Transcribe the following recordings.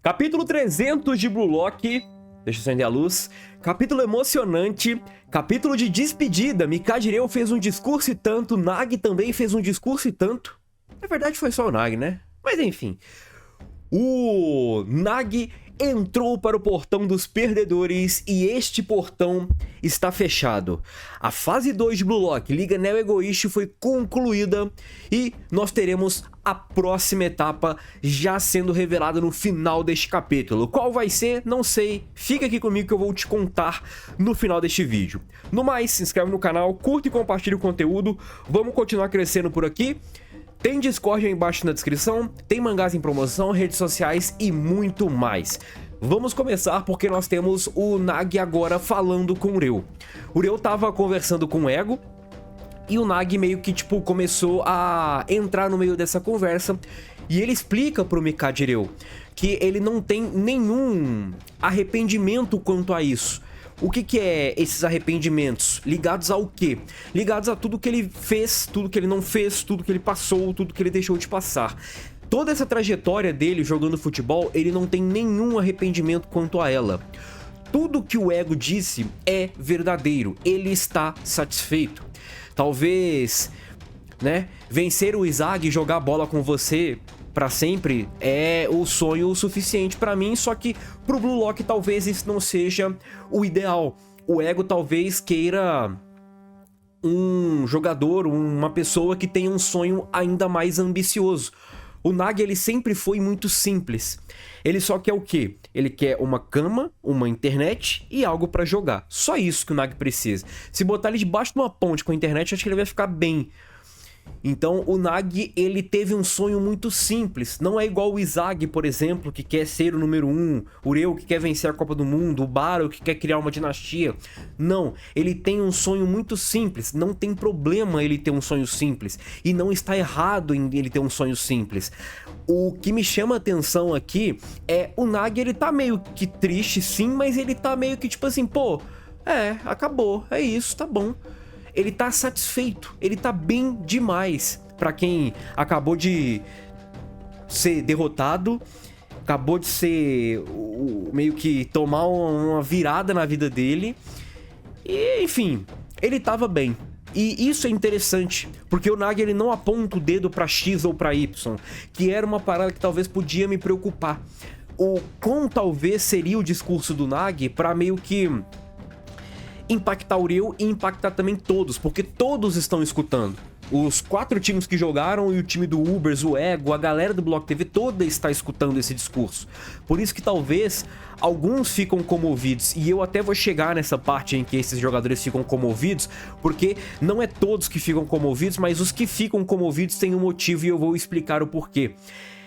Capítulo 300 de Blue Lock. Deixa eu acender a luz. Capítulo emocionante. Capítulo de despedida. Mikajireu fez um discurso e tanto. Nagi também fez um discurso e tanto. Na verdade foi só o Nagi, né? Mas enfim. O Nagi entrou para o portão dos perdedores e este portão está fechado. A fase 2 de Blue Lock, Liga Neo Egoishi, foi concluída e nós teremos a próxima etapa já sendo revelada no final deste capítulo. Qual vai ser? Não sei. Fica aqui comigo que eu vou te contar no final deste vídeo. No mais, se inscreve no canal, curta e compartilha o conteúdo. Vamos continuar crescendo por aqui. Tem Discord aí embaixo na descrição, tem mangás em promoção, redes sociais e muito mais. Vamos começar porque nós temos o Nagi agora falando com o Reu. O Reu tava conversando com o Ego e o Nagi meio que tipo começou a entrar no meio dessa conversa e ele explica pro Mikajireu que ele não tem nenhum arrependimento quanto a isso. O que é esses arrependimentos? Ligados ao quê? Ligados a tudo que ele fez, tudo que ele não fez, tudo que ele passou, tudo que ele deixou de passar. Toda essa trajetória dele jogando futebol, ele não tem nenhum arrependimento quanto a ela. Tudo que o Ego disse é verdadeiro, ele está satisfeito. Talvez, né, vencer o Izagi e jogar bola com você pra sempre é o sonho suficiente pra mim, só que pro Blue Lock talvez isso não seja o ideal. O Ego talvez queira um jogador, uma pessoa que tenha um sonho ainda mais ambicioso. O Nagi, ele sempre foi muito simples. Ele só quer o quê? Ele quer uma cama, uma internet e algo pra jogar. Só isso que o Nagi precisa. Se botar ele debaixo de uma ponte com a internet, acho que ele vai ficar bem. Então o Nagi, ele teve um sonho muito simples. Não é igual o Izagi, por exemplo, que quer ser o número 1, o Reu que quer vencer a Copa do Mundo, o Baro que quer criar uma dinastia. Não, ele tem um sonho muito simples. Não tem problema ele ter um sonho simples. E não está errado em ele ter um sonho simples. O que me chama a atenção aqui é o Nagi, ele tá meio que triste sim, mas ele tá meio que tipo assim, pô, acabou, é isso, tá bom. Ele tá satisfeito, ele tá bem demais. Pra quem acabou de ser derrotado, acabou de ser meio que tomar uma virada na vida dele. E, enfim, ele tava bem. E isso é interessante, porque o Nagi, ele não aponta o dedo pra X ou pra Y, que era uma parada que talvez podia me preocupar. O quão talvez seria o discurso do Nagi pra meio que impactar o Reu e impactar também todos, porque todos estão escutando. Os 4 times que jogaram e o time do Ubers, o Ego, a galera do Block TV toda está escutando esse discurso. Por isso que talvez alguns ficam comovidos, e eu até vou chegar nessa parte em que esses jogadores ficam comovidos, porque não é todos que ficam comovidos, mas os que ficam comovidos têm um motivo e eu vou explicar o porquê.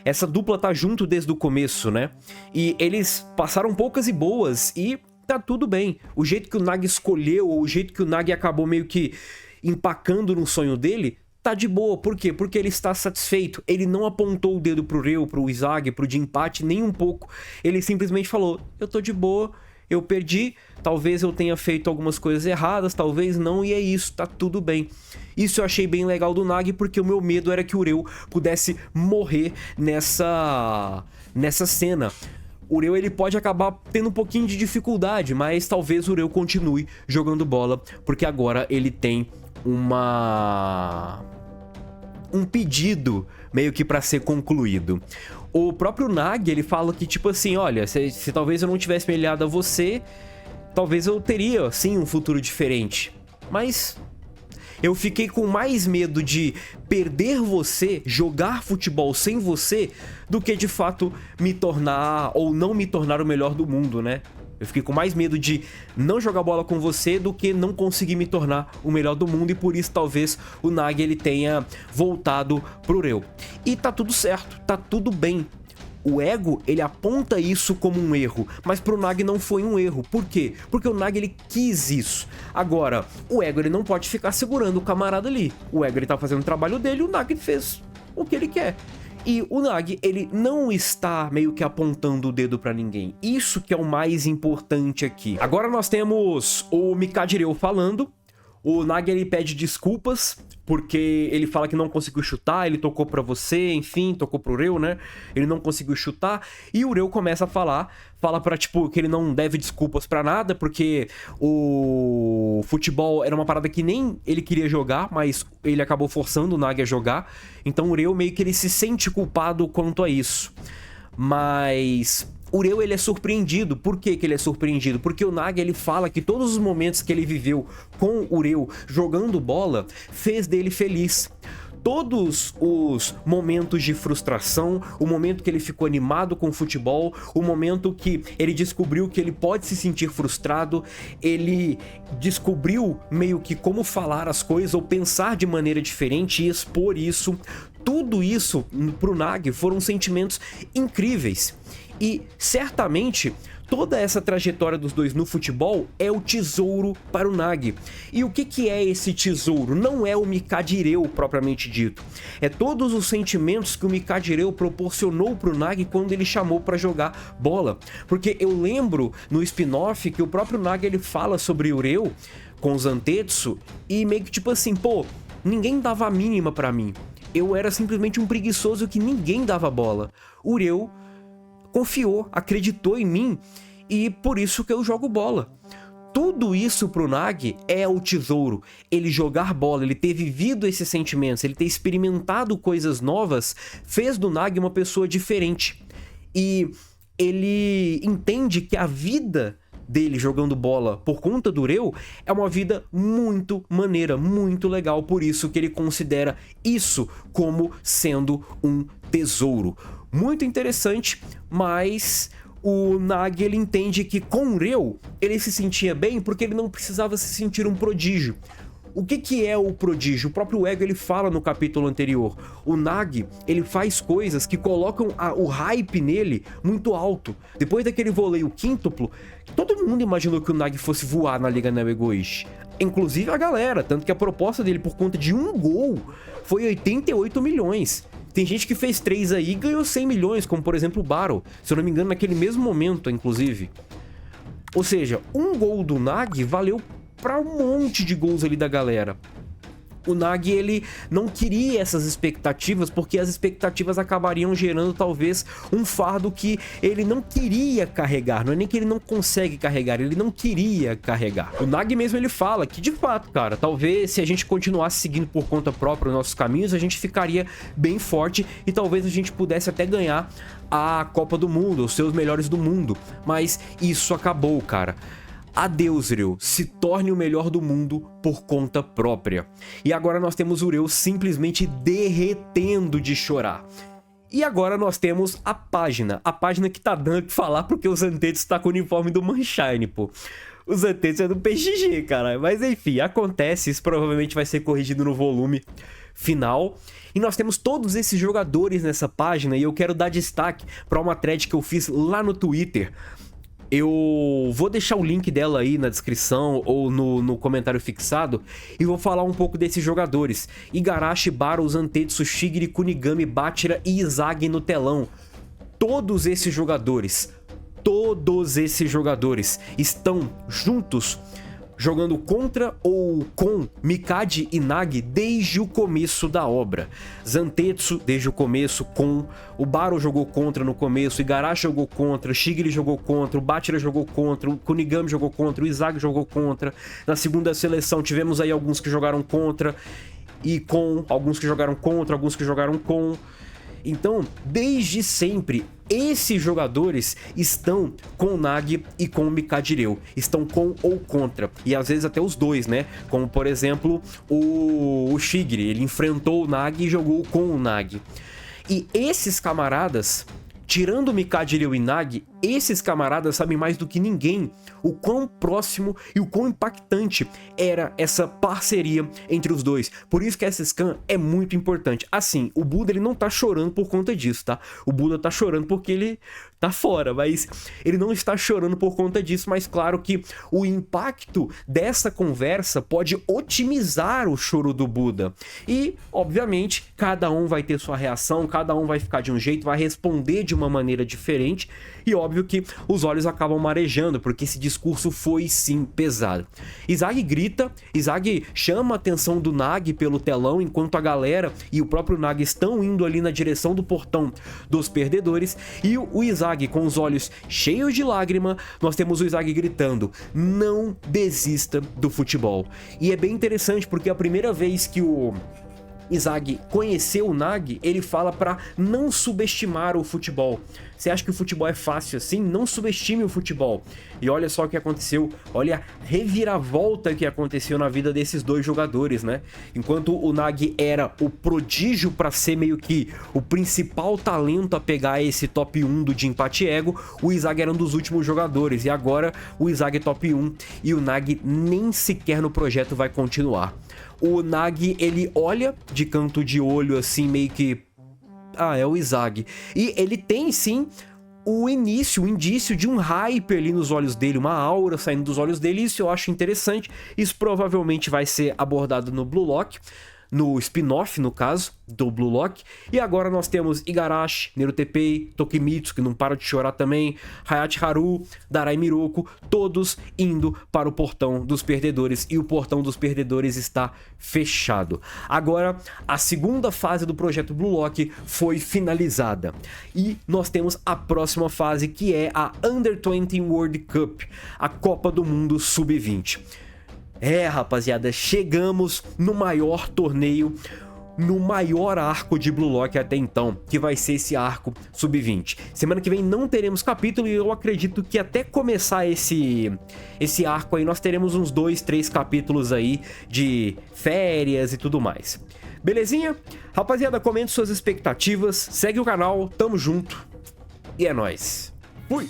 Essa dupla tá junto desde o começo, né? E eles passaram poucas e boas e tá tudo bem. O jeito que o Nagi escolheu, ou o jeito que o Nagi acabou meio que empacando no sonho dele, tá de boa. Por quê? Porque ele está satisfeito. Ele não apontou o dedo pro Reu, pro Izagi, pro de empate, nem um pouco. Ele simplesmente falou, eu tô de boa, eu perdi, talvez eu tenha feito algumas coisas erradas, talvez não, e é isso, tá tudo bem. Isso eu achei bem legal do Nagi, porque o meu medo era que o Reu pudesse morrer nessa cena. O Reu, ele pode acabar tendo um pouquinho de dificuldade, mas talvez o Reu continue jogando bola, porque agora ele tem um pedido meio que para ser concluído. O próprio Nagi, ele fala que tipo assim, olha, se talvez eu não tivesse me aliado a você, talvez eu teria sim um futuro diferente, mas eu fiquei com mais medo de perder você, jogar futebol sem você, do que de fato me tornar ou não me tornar o melhor do mundo, né? Eu fiquei com mais medo de não jogar bola com você do que não conseguir me tornar o melhor do mundo, e por isso talvez o Nagi, ele tenha voltado pro Reu. E tá tudo certo, tá tudo bem. O Ego, ele aponta isso como um erro, mas pro Nagi não foi um erro. Por quê? Porque o Nagi, ele quis isso. Agora, o Ego, ele não pode ficar segurando o camarada ali. O Ego, ele tá fazendo o trabalho dele, o Nagi fez o que ele quer. E o Nagi, ele não está meio que apontando o dedo pra ninguém. Isso que é o mais importante aqui. Agora nós temos o Mikajireu falando. O Nagi, ele pede desculpas porque ele fala que não conseguiu chutar, ele tocou pra você, enfim, tocou pro Ureu, né? Ele não conseguiu chutar, e o Ureu começa a fala pra, tipo, que ele não deve desculpas pra nada, porque o futebol era uma parada que nem ele queria jogar, mas ele acabou forçando o Nagi a jogar, então o Ureu meio que ele se sente culpado quanto a isso. Mas o Ureu, ele é surpreendido. Por que que ele é surpreendido? Porque o Nagi, ele fala que todos os momentos que ele viveu com o Ureu jogando bola fez dele feliz. Todos os momentos de frustração, o momento que ele ficou animado com o futebol, o momento que ele descobriu que ele pode se sentir frustrado, ele descobriu meio que como falar as coisas ou pensar de maneira diferente e expor isso. Tudo isso pro Nagi foram sentimentos incríveis. E certamente toda essa trajetória dos dois no futebol é o tesouro para o Nagi. E o que é esse tesouro? Não é o Mikajireu propriamente dito. É todos os sentimentos que o Mikajireu proporcionou para o Nagi quando ele chamou para jogar bola. Porque eu lembro no spin-off que o próprio Nagi ele fala sobre Ureu com os Zantetsu e meio que tipo assim, pô, ninguém dava a mínima para mim. Eu era simplesmente um preguiçoso que ninguém dava bola. Ureu confiou, acreditou em mim e por isso que eu jogo bola. Tudo isso pro Nagi é o tesouro. Ele jogar bola, ele ter vivido esses sentimentos, ele ter experimentado coisas novas, fez do Nagi uma pessoa diferente. E ele entende que a vida dele jogando bola por conta do Ureu é uma vida muito maneira, muito legal, por isso que ele considera isso como sendo um tesouro. Muito interessante, mas o Nagi ele entende que com o Ureu ele se sentia bem porque ele não precisava se sentir um prodígio. O que é o prodígio? O próprio Ego ele fala no capítulo anterior. O Nagi ele faz coisas que colocam o hype nele muito alto. Depois daquele voleio quíntuplo, todo mundo imaginou que o Nagi fosse voar na Liga Neo Egoishi. Inclusive a galera, tanto que a proposta dele por conta de um gol foi 88 milhões. Tem gente que fez 3 aí e ganhou 100 milhões, como por exemplo o Baro, se eu não me engano naquele mesmo momento, inclusive. Ou seja, um gol do Nagi valeu para um monte de gols ali da galera. O Nagi ele não queria essas expectativas porque as expectativas acabariam gerando talvez um fardo que ele não queria carregar. Não é nem que ele não consegue carregar, ele não queria carregar. O Nagi mesmo ele fala que de fato, cara, talvez se a gente continuasse seguindo por conta própria os nossos caminhos, a gente ficaria bem forte e talvez a gente pudesse até ganhar a Copa do Mundo, os seus melhores do mundo. Mas isso acabou, cara. Adeus, Ureu, se torne o melhor do mundo por conta própria. E agora nós temos Ureu simplesmente derretendo de chorar. E agora nós temos a página que tá dando o que falar porque o Zantetsu tá com o uniforme do Manshine, pô. O Zantetsu é do PXG, cara. Mas enfim, acontece, isso provavelmente vai ser corrigido no volume final. E nós temos todos esses jogadores nessa página e eu quero dar destaque para uma thread que eu fiz lá no Twitter. Eu vou deixar o link dela aí na descrição ou no comentário fixado e vou falar um pouco desses jogadores. Igarashi, Baro, Zantetsu, Shigiri, Kunigami, Bachira e Izagi no telão. Todos esses jogadores estão juntos jogando contra ou com Mikage e Nagi desde o começo da obra. Zantetsu desde o começo com, o Baro jogou contra no começo, Igarashi jogou contra, Shigiri jogou contra, o Bachira jogou contra, o Kunigami jogou contra, o Izagi jogou contra. Na segunda seleção tivemos aí alguns que jogaram contra e com, alguns que jogaram contra, alguns que jogaram com. Então, desde sempre, esses jogadores estão com o Nagi e com o Mikajireu. Estão com ou contra. E às vezes até os dois, né? Como, por exemplo, o Shigiri. Ele enfrentou o Nagi e jogou com o Nagi. E esses camaradas, tirando o Mikajireu e Nagi, esses camaradas sabem mais do que ninguém o quão próximo e o quão impactante era essa parceria entre os dois. Por isso que essa scan é muito importante. Assim, o Buda ele não tá chorando por conta disso, tá? O Buda tá chorando porque ele tá fora, mas ele não está chorando por conta disso, mas claro que o impacto dessa conversa pode otimizar o choro do Buda. E, obviamente, cada um vai ter sua reação, cada um vai ficar de um jeito, vai responder de uma maneira diferente, e óbvio que os olhos acabam marejando, porque esse discurso foi sim pesado. Izag grita, Izag chama a atenção do Nag pelo telão, enquanto a galera e o próprio Nag estão indo ali na direção do portão dos perdedores, e o Izag com os olhos cheios de lágrima, nós temos o Izag gritando: não desista do futebol. E é bem interessante porque a primeira vez que o Izag conheceu o Nag, ele fala para não subestimar o futebol. Você acha que o futebol é fácil assim? Não subestime o futebol. E olha só o que aconteceu, olha a reviravolta que aconteceu na vida desses dois jogadores, né? Enquanto o Nag era o prodígio para ser meio que o principal talento a pegar esse top 1 do Jinpachi Ego, o Izag era um dos últimos jogadores. E agora o Izag é top 1 e o Nag nem sequer no projeto vai continuar. O Nag, ele olha de canto de olho assim, meio que... ah, é o Izag. E ele tem sim o início, o indício de um hype ali nos olhos dele, uma aura saindo dos olhos dele. Isso eu acho interessante. Isso provavelmente vai ser abordado no Blue Lock, no spin-off, no caso, do Blue Lock. E agora nós temos Igarashi, Nerotepei, Tokimitsu, que não para de chorar também, Hayachi Haru, Darai Miroku, todos indo para o portão dos perdedores, e o portão dos perdedores está fechado. Agora, a segunda fase do projeto Blue Lock foi finalizada, e nós temos a próxima fase, que é a Under 20 World Cup, a Copa do Mundo Sub-20. É, rapaziada, chegamos no maior torneio, no maior arco de Blue Lock até então, que vai ser esse arco Sub-20. Semana que vem não teremos capítulo, e eu acredito que até começar esse arco aí, nós teremos uns 2, 3 capítulos aí de férias e tudo mais. Belezinha? Rapaziada, comente suas expectativas, segue o canal, tamo junto, e é nóis. Fui!